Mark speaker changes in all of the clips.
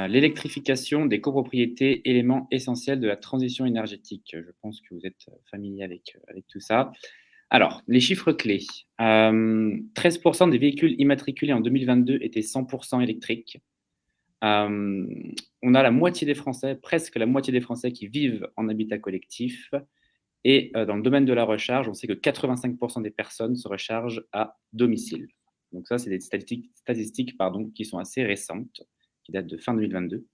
Speaker 1: L'électrification des copropriétés, élément essentiel de la transition énergétique. Je pense que vous êtes familier avec tout ça. Alors, les chiffres clés. 13 des véhicules immatriculés en 2022 étaient 100 électriques. On a la moitié des Français, presque la moitié des Français qui vivent en habitat collectif et dans le domaine de la recharge, on sait que 85 des personnes se rechargent à domicile. Donc ça, c'est des statistiques qui sont assez récentes, qui datent de fin 2022.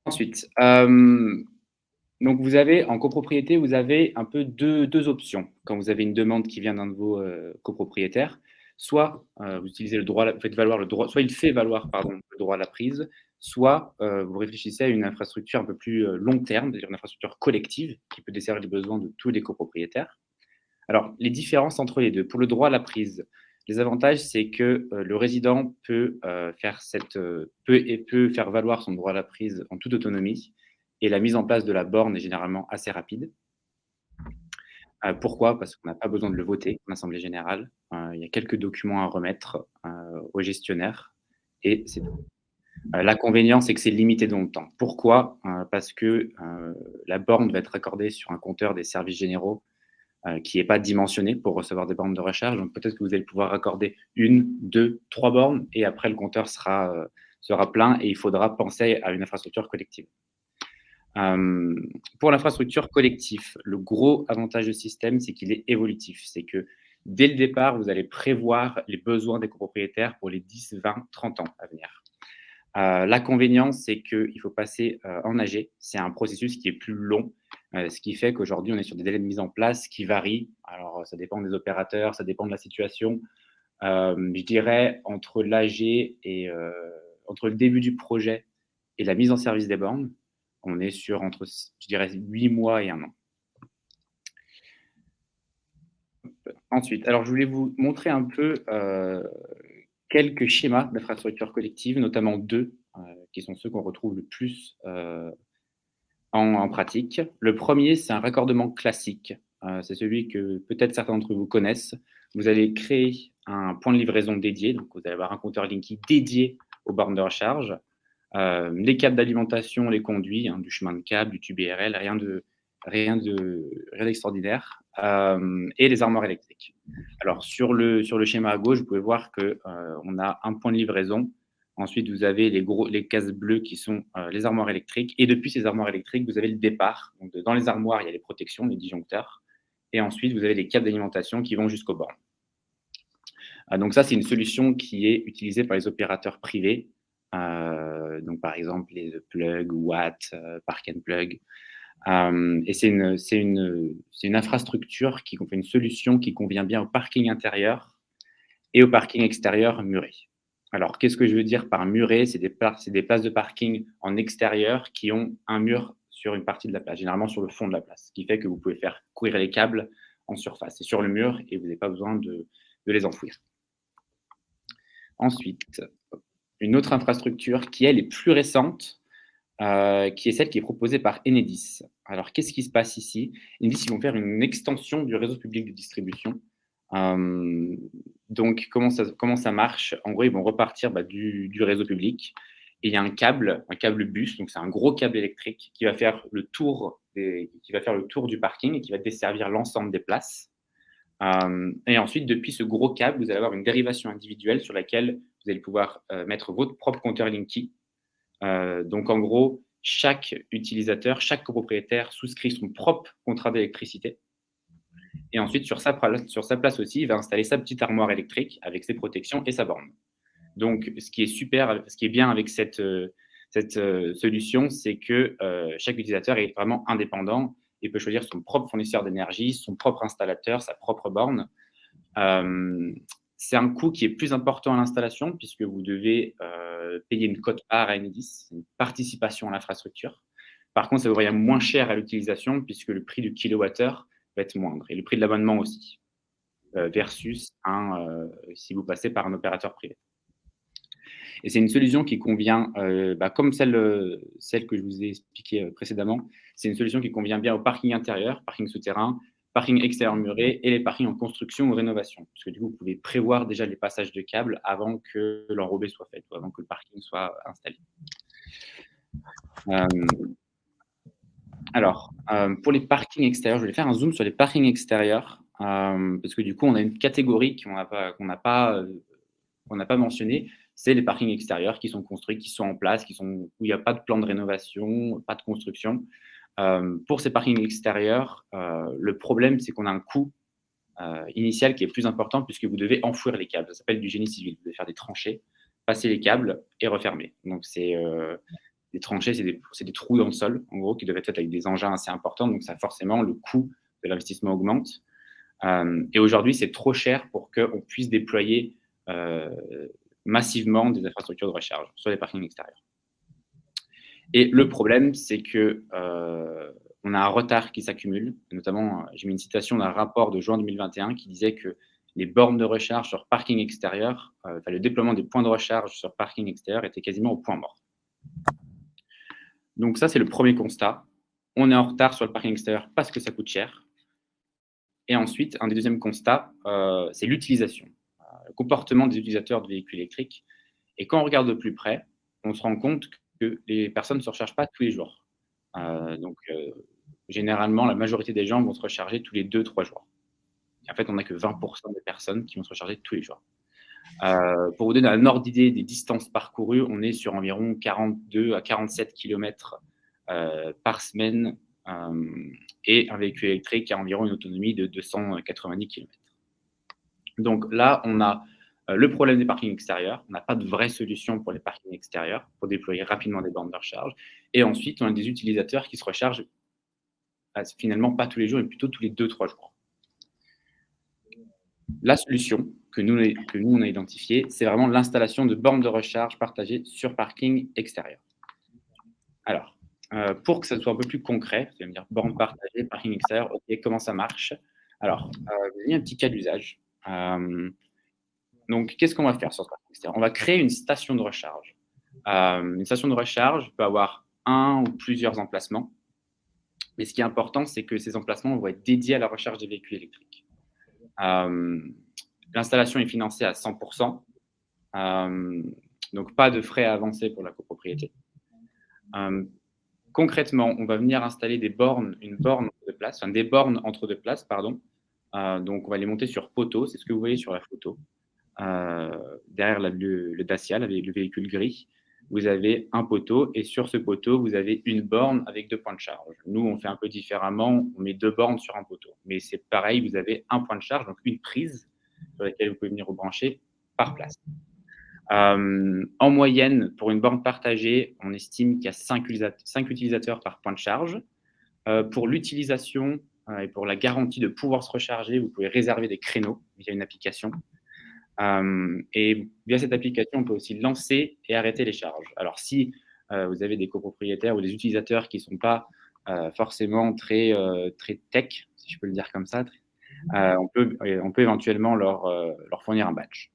Speaker 1: Ensuite, donc vous avez en copropriété, vous avez un peu deux options quand vous avez une demande qui vient d'un de vos, copropriétaires. Soit, vous utilisez le droit, vous faites valoir le droit, soit il fait valoir, pardon, le droit à la prise, soit, vous réfléchissez à une infrastructure un peu plus, long terme, c'est-à-dire une infrastructure collective qui peut desservir les besoins de tous les copropriétaires. Alors, les différences entre les 2. Pour le droit à la prise, les avantages, c'est que, le résident peut, peut faire valoir son droit à la prise en toute autonomie et la mise en place de la borne est généralement assez rapide. Pourquoi? Parce qu'on n'a pas besoin de le voter en assemblée générale. Il y a quelques documents à remettre, au gestionnaire et c'est tout. L'inconvénient, c'est que c'est limité dans le temps. Pourquoi? Parce que, la borne va être raccordée sur un compteur des services généraux, qui n'est pas dimensionné pour recevoir des bornes de recharge. Donc peut-être que vous allez pouvoir raccorder 1, 2, 3 bornes et après le compteur sera plein et il faudra penser à une infrastructure collective. Pour l'infrastructure collective, le gros avantage du système, c'est qu'il est évolutif. C'est que dès le départ, vous allez prévoir les besoins des copropriétaires pour les 10, 20, 30 ans à venir. L'inconvénient, c'est qu'il faut passer en AG. C'est un processus qui est plus long, ce qui fait qu'aujourd'hui, on est sur des délais de mise en place qui varient. Alors, ça dépend des opérateurs, ça dépend de la situation. Je dirais entre l'AG et entre le début du projet et la mise en service des bornes, on est sur entre, je dirais, 8 mois et 1 an. Ensuite, alors je voulais vous montrer un peu quelques schémas d'infrastructures collectives, notamment 2, qui sont ceux qu'on retrouve le plus en pratique. Le premier, c'est un raccordement classique. C'est celui que peut-être certains d'entre vous connaissent. Vous allez créer un point de livraison dédié, donc vous allez avoir un compteur Linky dédié aux bornes de recharge. Les câbles d'alimentation, les conduits, du chemin de câble, du tube IRL, rien d'extraordinaire, et les armoires électriques. Alors sur le schéma à gauche, vous pouvez voir que on a un point de livraison. Ensuite, vous avez les cases bleues qui sont les armoires électriques. Et depuis ces armoires électriques, vous avez le départ. Donc, dans les armoires, il y a les protections, les disjoncteurs. Et ensuite, vous avez les câbles d'alimentation qui vont jusqu'aux bornes. Donc ça, c'est une solution qui est utilisée par les opérateurs privés. Donc par exemple, les The Plug, Watt, Park and Plug. Et c'est une infrastructure une solution qui convient bien au parking intérieur et au parking extérieur muré. Alors, qu'est-ce que je veux dire par muré? C'est des places de parking en extérieur qui ont un mur sur une partie de la place, généralement sur le fond de la place, ce qui fait que vous pouvez faire courir les câbles en surface et sur le mur et vous n'avez pas besoin de les enfouir. Ensuite, une autre infrastructure qui, elle, est plus récente, qui est celle qui est proposée par Enedis. Alors, qu'est-ce qui se passe ici? Enedis, ils vont faire une extension du réseau public de distribution. Donc, comment ça marche? En gros, ils vont repartir du réseau public et il y a un câble bus, donc c'est un gros câble électrique qui va faire le tour du parking et qui va desservir l'ensemble des places. Et ensuite, depuis ce gros câble, vous allez avoir une dérivation individuelle sur laquelle vous allez pouvoir mettre votre propre compteur Linky. Donc, en gros, chaque utilisateur, chaque copropriétaire souscrit son propre contrat d'électricité. Et ensuite, sur sa place aussi, il va installer sa petite armoire électrique avec ses protections et sa borne. Donc, ce qui est bien avec cette solution, c'est que chaque utilisateur est vraiment indépendant et peut choisir son propre fournisseur d'énergie, son propre installateur, sa propre borne. C'est un coût qui est plus important à l'installation puisque vous devez payer une quote-part à Enedis, une participation à l'infrastructure. Par contre, ça vous revient moins cher à l'utilisation puisque le prix du kilowattheure va être moindre et le prix de l'abonnement aussi, versus si vous passez par un opérateur privé. Et c'est une solution qui convient, comme celle que je vous ai expliquée précédemment, c'est une solution qui convient bien au parking intérieur, parking souterrain, parking extérieur muré et les parkings en construction ou rénovation. Parce que du coup, vous pouvez prévoir déjà les passages de câbles avant que l'enrobé soit fait, ou avant que le parking soit installé. Alors, pour les parkings extérieurs, je vais faire un zoom sur les parkings extérieurs, parce que du coup, on a une catégorie qu'on n'a pas mentionnée, c'est les parkings extérieurs qui sont construits, qui sont en place, où il n'y a pas de plan de rénovation, pas de construction. Pour ces parkings extérieurs, le problème, c'est qu'on a un coût initial qui est plus important puisque vous devez enfouir les câbles. Ça s'appelle du génie civil. Vous devez faire des tranchées, passer les câbles et refermer. Donc, des tranchées, c'est des trous dans le sol, en gros, qui doivent être faits avec des engins assez importants. Donc, ça, forcément, le coût de l'investissement augmente. Et aujourd'hui, c'est trop cher pour qu'on puisse déployer massivement des infrastructures de recharge sur les parkings extérieurs. Et le problème, c'est que on a un retard qui s'accumule. Notamment, j'ai mis une citation d'un rapport de juin 2021 qui disait que les bornes de recharge sur parking extérieur, le déploiement des points de recharge sur parking extérieur était quasiment au point mort. Donc ça, c'est le premier constat. On est en retard sur le parking extérieur parce que ça coûte cher. Et ensuite, un des deuxièmes constats, c'est l'utilisation, le comportement des utilisateurs de véhicules électriques. Et quand on regarde de plus près, on se rend compte que les personnes ne se rechargent pas tous les jours. Généralement, la majorité des gens vont se recharger tous les 2-3 jours. Et en fait, on n'a que 20% des personnes qui vont se recharger tous les jours. Pour vous donner un ordre d'idée des distances parcourues, on est sur environ 42 à 47 km par semaine et un véhicule électrique a environ une autonomie de 290 km. Donc là, on a le problème des parkings extérieurs. On n'a pas de vraie solution pour les parkings extérieurs pour déployer rapidement des bornes de recharge. Et ensuite, on a des utilisateurs qui se rechargent finalement pas tous les jours, mais plutôt tous les 2-3 jours. La solution que nous, on a identifiée, c'est vraiment l'installation de bornes de recharge partagées sur parking extérieur. Alors, pour que ça soit un peu plus concret, vous allez me dire bornes partagées, parking extérieur, ok, comment ça marche? Alors, vous avez un petit cas d'usage. Donc, qu'est-ce qu'on va faire sur ce parking extérieur? On va créer une station de recharge. Une station de recharge peut avoir un ou plusieurs emplacements. Mais ce qui est important, c'est que ces emplacements vont être dédiés à la recharge des véhicules électriques. L'installation est financée à 100%, donc pas de frais à avancer pour la copropriété. Concrètement, on va venir installer des bornes entre deux places, pardon. Donc, on va les monter sur poteaux, c'est ce que vous voyez sur la photo. Derrière le Dacia, le véhicule gris, vous avez un poteau et sur ce poteau, vous avez une borne avec 2 points de charge. Nous, on fait un peu différemment, on met 2 bornes sur un poteau. Mais c'est pareil, vous avez un point de charge, donc une prise sur laquelle vous pouvez venir rebrancher par place. En moyenne, pour une borne partagée, on estime qu'il y a 5 utilisateurs par point de charge. Pour l'utilisation et pour la garantie de pouvoir se recharger, vous pouvez réserver des créneaux via une application. Et via cette application, on peut aussi lancer et arrêter les charges. Alors, si vous avez des copropriétaires ou des utilisateurs qui ne sont pas forcément très tech, si je peux le dire comme ça, on peut éventuellement leur fournir un badge.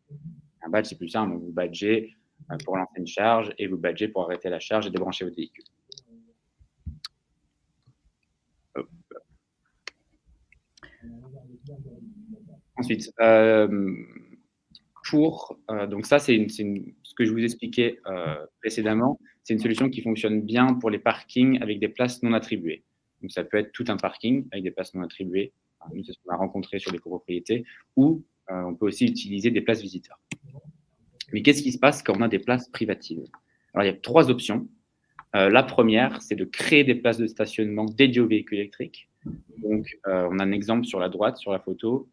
Speaker 1: Un badge, c'est plus simple. Vous badgez pour lancer une charge et vous badgez pour arrêter la charge et débrancher votre véhicule. Ensuite, donc ça, c'est ce que je vous expliquais précédemment. C'est une solution qui fonctionne bien pour les parkings avec des places non attribuées. Donc, ça peut être tout un parking avec des places non attribuées. Nous, c'est ce qu'on a rencontré sur les copropriétés. Ou on peut aussi utiliser des places visiteurs. Mais qu'est-ce qui se passe quand on a des places privatives? Alors, il y a 3 options. La première, c'est de créer des places de stationnement dédiées aux véhicules électriques. Donc, on a un exemple sur la droite, sur la photo,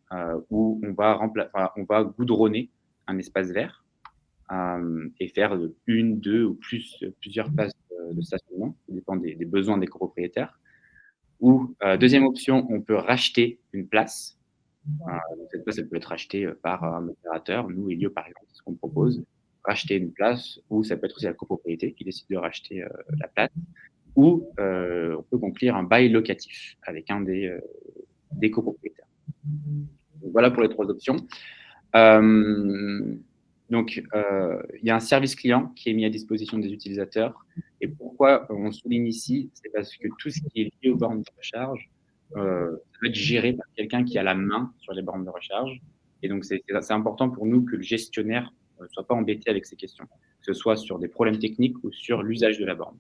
Speaker 1: où on va goudronner un espace vert et faire 1, 2 ou plusieurs places de stationnement. Ça dépend des besoins des copropriétaires. Ou, deuxième option, on peut racheter une place. Cette place, elle peut être rachetée par un opérateur. Nous, Elio, par exemple, c'est ce qu'on propose. Racheter une place, ou ça peut être aussi la copropriété qui décide de racheter la place. Ou on peut conclure un bail locatif avec un des copropriétaires. Donc, voilà pour les 3 options. Donc, il y a un service client qui est mis à disposition des utilisateurs. Et pourquoi on souligne ici? C'est parce que tout ce qui est lié aux bornes de recharge, ça doit être géré par quelqu'un qui a la main sur les bornes de recharge. Et donc, c'est important pour nous que le gestionnaire ne soit pas embêté avec ces questions, que ce soit sur des problèmes techniques ou sur l'usage de la borne.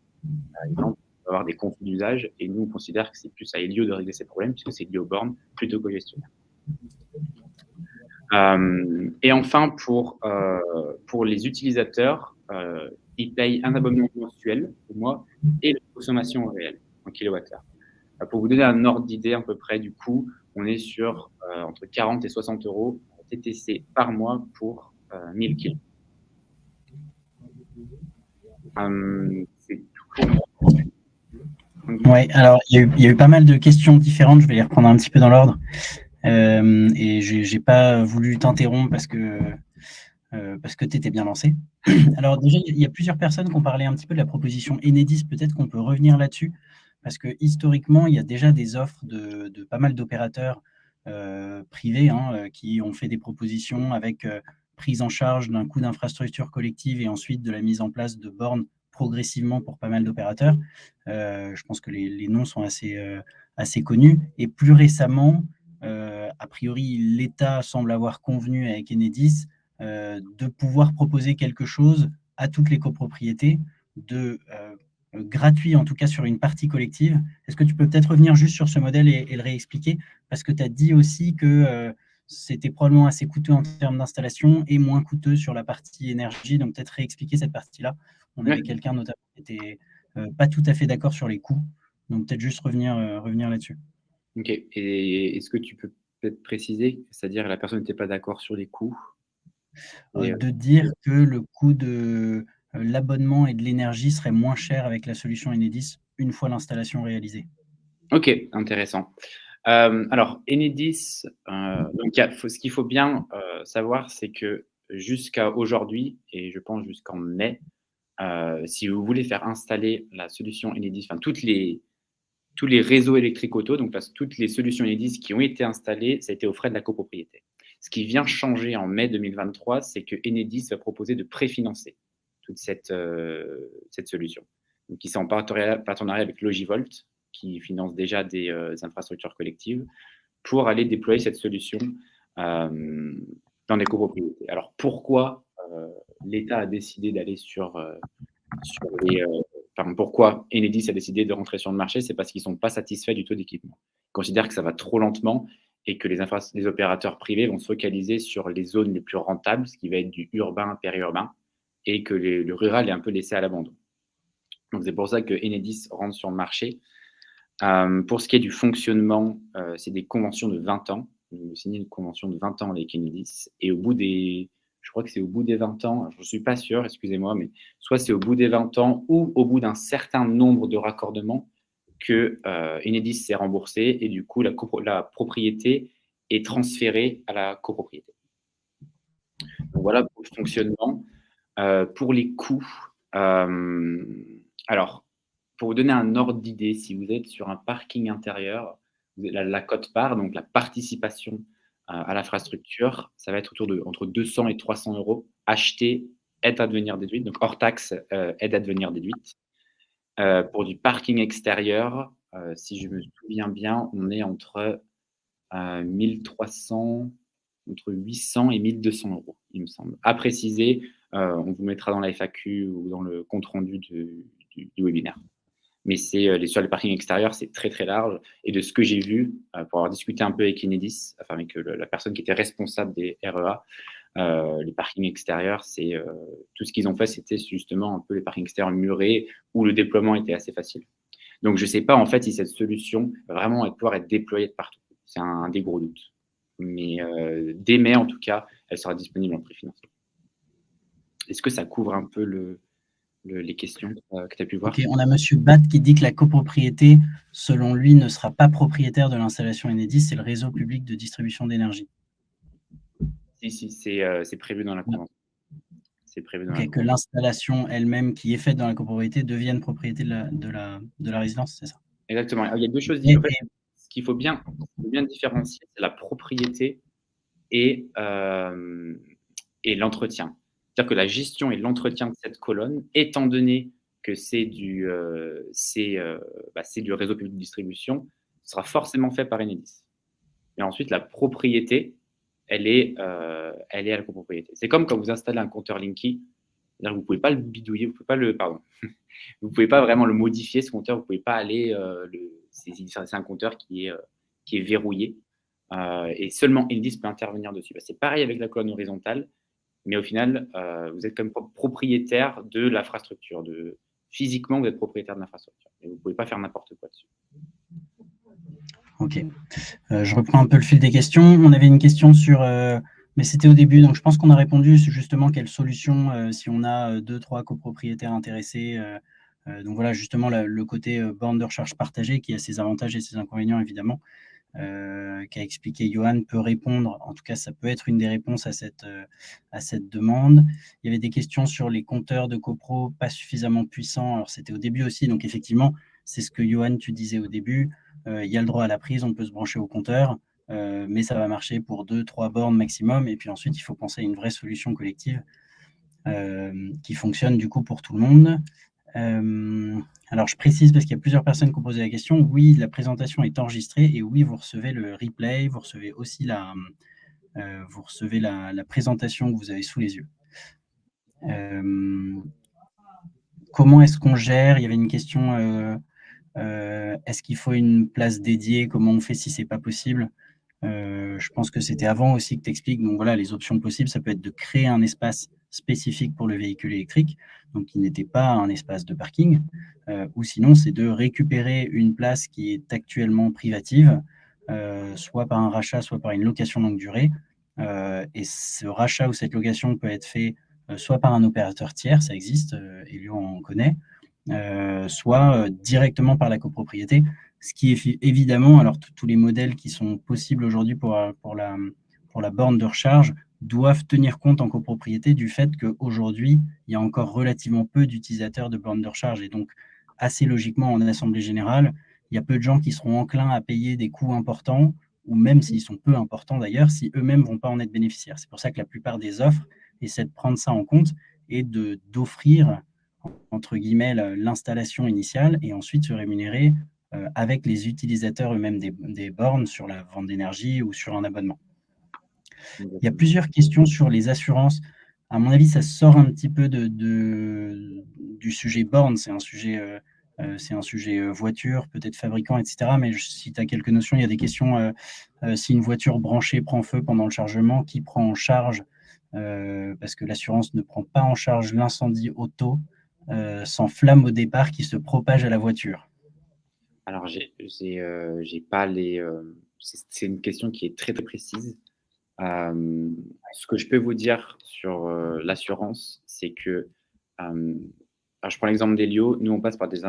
Speaker 1: Par exemple, on peut avoir des conflits d'usage et nous, on considère que c'est plus à Elio de régler ces problèmes puisque c'est lié aux bornes plutôt qu'au gestionnaire. Et enfin, pour les utilisateurs, ils payent un abonnement mensuel au mois et la consommation réelle en kilowattheure. Pour vous donner un ordre d'idée à peu près du coût, on est sur entre 40 et 60 euros TTC par mois pour 1000 kg. C'est tout pour moi.
Speaker 2: Oui, alors il y a eu pas mal de questions différentes, je vais les reprendre un petit peu dans l'ordre. Et j'ai pas voulu t'interrompre parce que tu étais bien lancé. Alors déjà, il y a plusieurs personnes qui ont parlé un petit peu de la proposition Enedis, peut-être qu'on peut revenir là-dessus, parce que historiquement, il y a déjà des offres de pas mal d'opérateurs privés qui ont fait des propositions avec prise en charge d'un coût d'infrastructure collective et ensuite de la mise en place de bornes progressivement pour pas mal d'opérateurs. Je pense que les noms sont assez connus. Et plus récemment, a priori, l'État semble avoir convenu avec Enedis de pouvoir proposer quelque chose à toutes les copropriétés de gratuit, en tout cas sur une partie collective. Est-ce que tu peux peut-être revenir juste sur ce modèle et le réexpliquer? Parce que tu as dit aussi que c'était probablement assez coûteux en termes d'installation et moins coûteux sur la partie énergie. Donc peut-être réexpliquer cette partie-là. On avait quelqu'un notamment qui était pas tout à fait d'accord sur les coûts. Donc peut-être juste revenir là-dessus.
Speaker 1: Ok. Et est-ce que tu peux peut-être préciser, c'est-à-dire la personne n'était pas d'accord sur les coûts?
Speaker 2: De dire que le coût de l'abonnement et de l'énergie serait moins cher avec la solution Enedis une fois l'installation réalisée.
Speaker 1: Ok, intéressant. Alors, Enedis, donc ce qu'il faut bien savoir, c'est que jusqu'à aujourd'hui, et je pense jusqu'en mai, si vous voulez faire installer la solution Enedis, enfin tous les réseaux électriques auto, donc toutes les solutions Enedis qui ont été installées, ça a été aux frais de la copropriété. Ce qui vient changer en mai 2023, c'est que Enedis va proposer de préfinancer toute cette solution. Donc, ils sont en partenariat avec Logivolt, qui finance déjà des infrastructures collectives, pour aller déployer cette solution dans les copropriétés. Alors, pourquoi l'État a décidé d'aller sur les... pourquoi Enedis a décidé de rentrer sur le marché? C'est parce qu'ils ne sont pas satisfaits du taux d'équipement. Ils considèrent que ça va trop lentement et que les opérateurs privés vont se focaliser sur les zones les plus rentables, ce qui va être du urbain, périurbain, et que le rural est un peu laissé à l'abandon. Donc, c'est pour ça que Enedis rentre sur le marché. Pour ce qui est du fonctionnement, c'est des conventions de 20 ans. On a signé une convention de 20 ans avec Enedis. Et je crois que c'est au bout des 20 ans, je ne suis pas sûr, excusez-moi, mais soit c'est au bout des 20 ans ou au bout d'un certain nombre de raccordements que Enedis s'est remboursé et du coup, la propriété est transférée à la copropriété. Donc voilà pour le fonctionnement. Pour les coûts, alors, pour vous donner un ordre d'idée, si vous êtes sur un parking intérieur, la quote-part, donc la participation à l'infrastructure, ça va être entre 200 et 300 euros. Acheter, aide à devenir déduite, donc hors taxe, aide à devenir déduite. Pour du parking extérieur, si je me souviens bien, on est entre 1300, entre 800 et 1200 euros, il me semble. À préciser, on vous mettra dans la FAQ ou dans le compte-rendu du webinaire. Mais sur les parkings extérieurs, c'est très, très large. Et de ce que j'ai vu, pour avoir discuté un peu avec Enedis, enfin avec la personne qui était responsable des REA, les parkings extérieurs, tout ce qu'ils ont fait, c'était justement un peu les parkings extérieurs murés où le déploiement était assez facile. Donc, je ne sais pas en fait si cette solution va vraiment pouvoir être déployée de partout. C'est un des gros doutes. Mais dès mai, en tout cas, elle sera disponible en préfinancement. Est-ce que ça couvre un peu les questions que tu as pu voir?
Speaker 2: Ok, on a Monsieur Bat qui dit que la copropriété, selon lui, ne sera pas propriétaire de l'installation Enedis, c'est le réseau public de distribution d'énergie.
Speaker 1: Si, c'est prévu dans la convention. C'est prévu dans la
Speaker 2: que l'installation elle-même qui est faite dans la copropriété devienne propriété de la résidence, c'est ça?
Speaker 1: Exactement. Alors, il y a deux choses différentes. En fait, ce qu'il faut bien différencier, c'est la propriété et l'entretien. C'est-à-dire que la gestion et l'entretien de cette colonne, étant donné que c'est du réseau public de distribution, sera forcément fait par Enedis. Et ensuite, la propriété, elle est à la copropriété. C'est comme quand vous installez un compteur Linky, c'est-à-dire que vous ne pouvez pas le bidouiller, vous ne pouvez pas vraiment le modifier, ce compteur, vous ne pouvez pas aller, c'est un compteur qui est verrouillé, et seulement Enedis peut intervenir dessus. Bah, c'est pareil avec la colonne horizontale, mais au final, vous êtes quand même propriétaire de l'infrastructure. Physiquement, vous êtes propriétaire de l'infrastructure, et vous ne pouvez pas faire n'importe quoi dessus.
Speaker 2: Ok. Je reprends un peu le fil des questions. On avait une question sur, mais c'était au début, donc je pense qu'on a répondu justement quelle solution si on a 2-3 copropriétaires intéressés. Donc voilà, justement le côté borne de recharge partagée qui a ses avantages et ses inconvénients évidemment, qu'a expliqué Johan, peut répondre. En tout cas, ça peut être une des réponses à cette demande. Il y avait des questions sur les compteurs de copro pas suffisamment puissants. Alors c'était au début aussi, donc effectivement, c'est ce que Johan, tu disais au début. Il y a le droit à la prise, on peut se brancher au compteur, mais ça va marcher pour 2-3 bornes maximum. Et puis ensuite, il faut penser à une vraie solution collective qui fonctionne du coup pour tout le monde. Alors, je précise parce qu'il y a plusieurs personnes qui ont posé la question. Oui, la présentation est enregistrée et oui, vous recevez le replay, vous recevez aussi la présentation que vous avez sous les yeux. Comment est-ce qu'on gère? Il y avait une question, est-ce qu'il faut une place dédiée? Comment on fait si c'est pas possible? Je pense que c'était avant aussi que tu expliques. Donc voilà, les options possibles, ça peut être de créer un espace spécifique pour le véhicule électrique, donc qui n'était pas un espace de parking, ou sinon c'est de récupérer une place qui est actuellement privative, soit par un rachat, soit par une location longue durée. Et ce rachat ou cette location peut être fait soit par un opérateur tiers, ça existe, Elio en connaît, soit directement par la copropriété. Ce qui est évidemment, alors tous les modèles qui sont possibles aujourd'hui pour la borne de recharge doivent tenir compte en copropriété du fait qu'aujourd'hui, il y a encore relativement peu d'utilisateurs de bornes de recharge. Et donc, assez logiquement, en assemblée générale, il y a peu de gens qui seront enclins à payer des coûts importants, ou même s'ils sont peu importants d'ailleurs, si eux-mêmes ne vont pas en être bénéficiaires. C'est pour ça que la plupart des offres essaient de prendre ça en compte et d'offrir, entre guillemets, l'installation initiale et ensuite se rémunérer avec les utilisateurs eux-mêmes des bornes sur la vente d'énergie ou sur un abonnement. Il y a plusieurs questions sur les assurances. À mon avis, ça sort un petit peu du sujet borne. C'est un sujet voiture, peut-être fabricant, etc. Mais si tu as quelques notions, il y a des questions. Si une voiture branchée prend feu pendant le chargement, qui prend en charge parce que l'assurance ne prend pas en charge l'incendie auto sans flamme au départ qui se propage à la voiture.
Speaker 1: Alors, j'ai pas les. C'est une question qui est très, très précise. Ce que je peux vous dire sur l'assurance, c'est que, alors je prends l'exemple d'Elio, nous on passe par des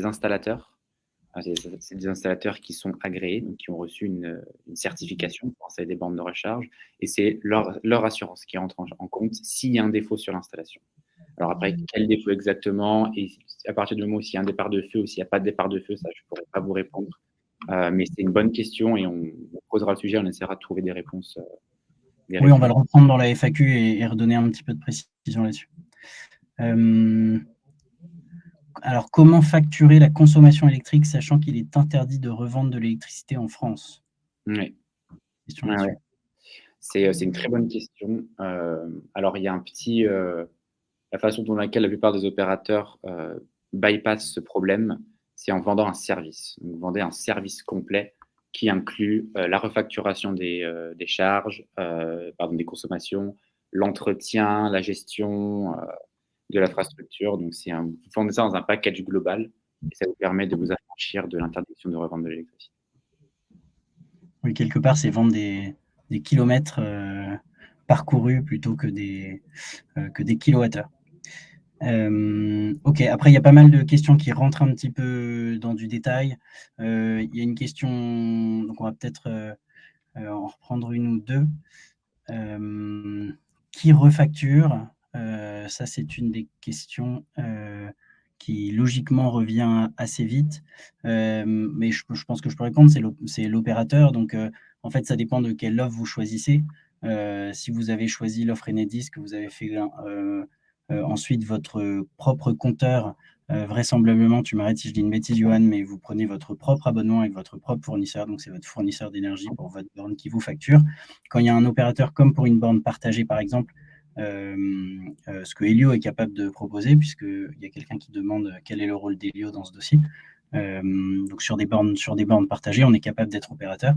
Speaker 1: installateurs. C'est des installateurs qui sont agréés, donc qui ont reçu une certification pour installer des bornes de recharge, et c'est leur assurance qui rentre en compte s'il y a un défaut sur l'installation. Alors après, quel défaut exactement, et à partir du moment où s'il y a un départ de feu ou s'il n'y a pas de départ de feu, ça je ne pourrais pas vous répondre. Mais c'est une bonne question et on posera le sujet, on essaiera de trouver des réponses.
Speaker 2: Oui, on va le reprendre dans la FAQ et redonner un petit peu de précision là-dessus. Alors, comment facturer la consommation électrique, sachant qu'il est interdit de revendre de l'électricité en France?
Speaker 1: Oui. Ouais. C'est une très bonne question. Alors, il y a la façon dont laquelle la plupart des opérateurs bypassent ce problème, c'est en vendant un service. Donc, vous vendez un service complet qui inclut la refacturation des charges, des consommations, l'entretien, la gestion de l'infrastructure. Donc, vous vendez ça dans un package global et ça vous permet de vous affranchir de l'interdiction de revendre de l'électricité.
Speaker 2: Oui, quelque part, c'est vendre des kilomètres parcourus plutôt que des kilowattheures. Ok, après, il y a pas mal de questions qui rentrent un petit peu dans du détail. Il y a une question, donc on va peut-être en reprendre une ou deux. Qui refacture? Ça, c'est une des questions qui logiquement revient assez vite. Mais je pense que je peux répondre, c'est l'opérateur. Donc, en fait, ça dépend de quelle offre vous choisissez. Si vous avez choisi l'offre Enedis, que vous avez fait ensuite votre propre compteur, vraisemblablement, tu m'arrêtes si je dis une bêtise, Johan, mais vous prenez votre propre abonnement avec votre propre fournisseur, donc c'est votre fournisseur d'énergie pour votre borne qui vous facture. Quand il y a un opérateur, comme pour une borne partagée par exemple, ce que Helio est capable de proposer, puisqu'il y a quelqu'un qui demande quel est le rôle d'Helio dans ce dossier. Donc sur des bornes partagées, on est capable d'être opérateur.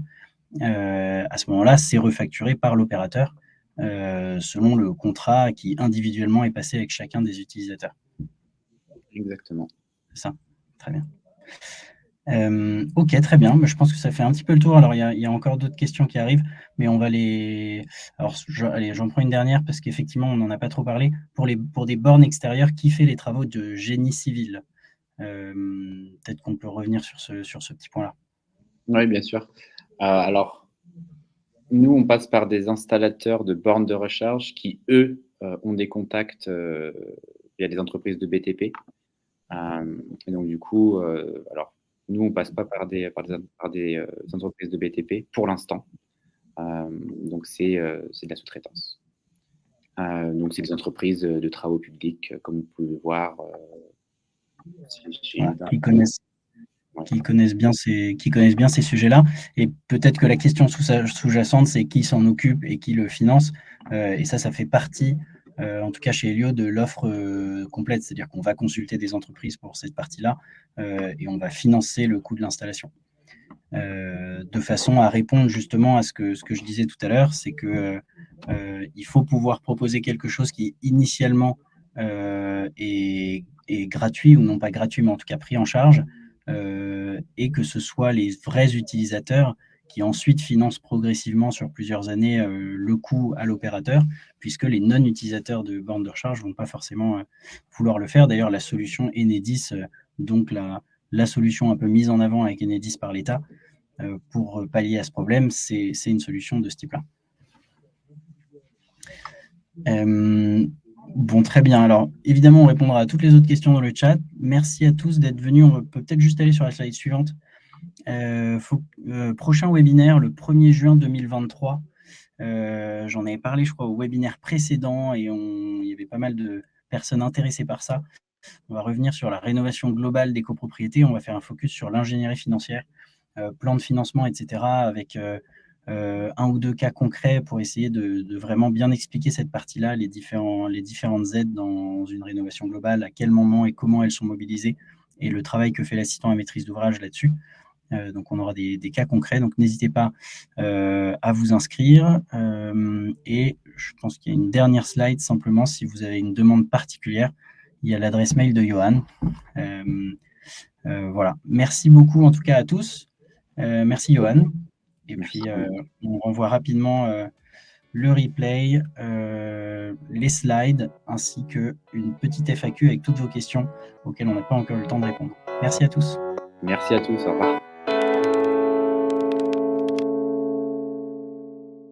Speaker 2: À ce moment-là, c'est refacturé par l'opérateur selon le contrat qui individuellement est passé avec chacun des utilisateurs.
Speaker 1: Exactement.
Speaker 2: C'est ça, très bien. Ok, très bien. Je pense que ça fait un petit peu le tour. Alors, il y a encore d'autres questions qui arrivent, mais on va les... Alors, allez, j'en prends une dernière parce qu'effectivement, on n'en a pas trop parlé. Pour des bornes extérieures, qui fait les travaux de génie civil? Peut-être qu'on peut revenir sur ce petit point-là.
Speaker 1: Oui, bien sûr. Alors, nous, on passe par des installateurs de bornes de recharge qui, eux, ont des contacts via des entreprises de BTP. Et donc, du coup, alors, nous, on ne passe pas par des entreprises de BTP pour l'instant. Donc, c'est de la sous-traitance. Donc, c'est des entreprises de travaux publics, comme vous pouvez le voir.
Speaker 2: Qui connaissent bien ces sujets-là. Et peut-être que la question sous-jacente, c'est qui s'en occupe et qui le finance. Et ça fait partie, en tout cas chez Helio, de l'offre complète. C'est-à-dire qu'on va consulter des entreprises pour cette partie-là et on va financer le coût de l'installation. De façon à répondre justement à ce que je disais tout à l'heure, c'est que il faut pouvoir proposer quelque chose qui initialement est gratuit, ou non pas gratuit, mais en tout cas pris en charge, et que ce soit les vrais utilisateurs qui ensuite financent progressivement sur plusieurs années le coût à l'opérateur, puisque les non-utilisateurs de bornes de recharge ne vont pas forcément vouloir le faire. D'ailleurs, la solution Enedis, donc la solution un peu mise en avant avec Enedis par l'État pour pallier à ce problème, c'est une solution de ce type-là. Bon, très bien. Alors, évidemment, on répondra à toutes les autres questions dans le chat. Merci à tous d'être venus. On peut peut-être juste aller sur la slide suivante. Prochain webinaire, le 1er juin 2023. J'en avais parlé, je crois, au webinaire précédent et il y avait pas mal de personnes intéressées par ça. On va revenir sur la rénovation globale des copropriétés. On va faire un focus sur l'ingénierie financière, plan de financement, etc., avec un ou deux cas concrets pour essayer de vraiment bien expliquer cette partie-là, les différentes aides dans une rénovation globale, à quel moment et comment elles sont mobilisées, et le travail que fait l'assistant à maîtrise d'ouvrage là-dessus. Donc, on aura des cas concrets. Donc, n'hésitez pas à vous inscrire. Et je pense qu'il y a une dernière slide, simplement, si vous avez une demande particulière, il y a l'adresse mail de Johan. Voilà. Merci beaucoup, en tout cas, à tous. Merci, Johan. Et puis, on renvoie rapidement le replay, les slides, ainsi qu'une petite FAQ avec toutes vos questions auxquelles on n'a pas encore eu le temps de répondre. Merci à tous.
Speaker 1: Merci à tous. Au revoir.